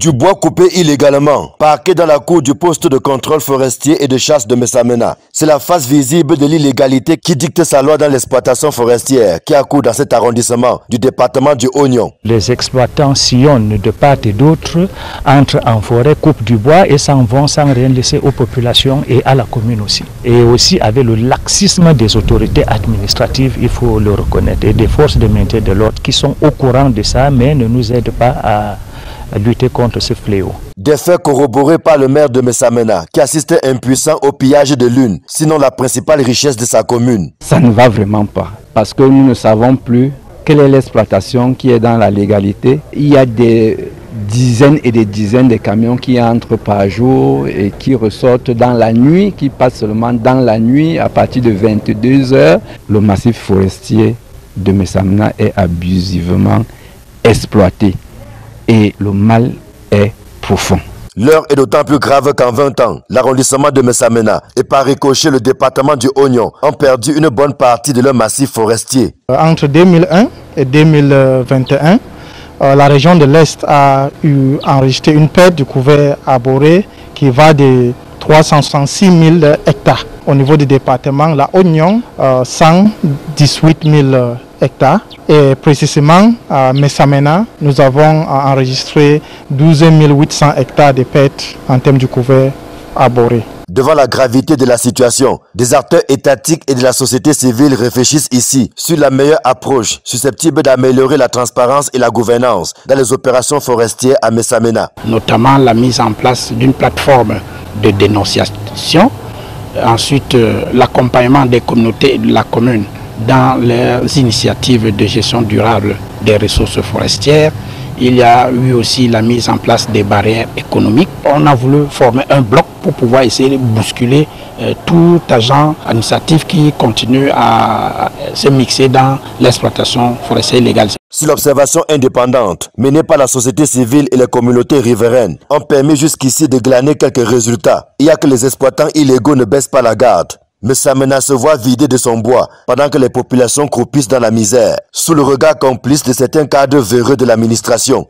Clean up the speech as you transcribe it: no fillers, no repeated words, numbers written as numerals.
Du bois coupé illégalement, parqué dans la cour du poste de contrôle forestier et de chasse de Messamena. C'est la face visible de l'illégalité qui dicte sa loi dans l'exploitation forestière qui accourt dans cet arrondissement du département du Oignon. Les exploitants sillonnent de part et d'autre, entrent en forêt, coupent du bois et s'en vont sans rien laisser aux populations et à la commune aussi. Et aussi avec le laxisme des autorités administratives, il faut le reconnaître, et des forces de maintien de l'ordre qui sont au courant de ça mais ne nous aident pas à lutter contre ce fléau. Des faits corroborés par le maire de Messamena qui assistait impuissant au pillage de l'une, sinon la principale richesse de sa commune. Ça ne va vraiment pas parce que nous ne savons plus quelle est l'exploitation qui est dans la légalité. Il y a des dizaines et des dizaines de camions qui entrent par jour et qui ressortent dans la nuit, qui passent seulement dans la nuit à partir de 22 h. Le massif forestier de Messamena est abusivement exploité. Et le mal est profond. L'heure est d'autant plus grave qu'en 20 ans, l'arrondissement de Messamena et par ricochet le département du Oignon ont perdu une bonne partie de leur massif forestier. Entre 2001 et 2021, la région de l'Est a enregistré une perte du couvert arboré qui va de 366 000 hectares. Au niveau du département, la Oignon, 118 000 hectares. Et précisément à Messamena, nous avons enregistré 12 800 hectares de pertes en termes du couvert arboré. Devant la gravité de la situation, des acteurs étatiques et de la société civile réfléchissent ici sur la meilleure approche susceptible d'améliorer la transparence et la gouvernance dans les opérations forestières à Messamena. Notamment la mise en place d'une plateforme de dénonciation, ensuite l'accompagnement des communautés et de la commune dans les initiatives de gestion durable des ressources forestières. Il y a eu aussi la mise en place des barrières économiques. On a voulu former un bloc pour pouvoir essayer de bousculer tout agent administratif qui continue à se mixer dans l'exploitation forestière illégale. Si l'observation indépendante menée par la société civile et les communautés riveraines ont permis jusqu'ici de glaner quelques résultats, il y a que les exploitants illégaux ne baissent pas la garde. Messamena se voit vidé de son bois pendant que les populations croupissent dans la misère, sous le regard complice de certains cadres véreux de l'administration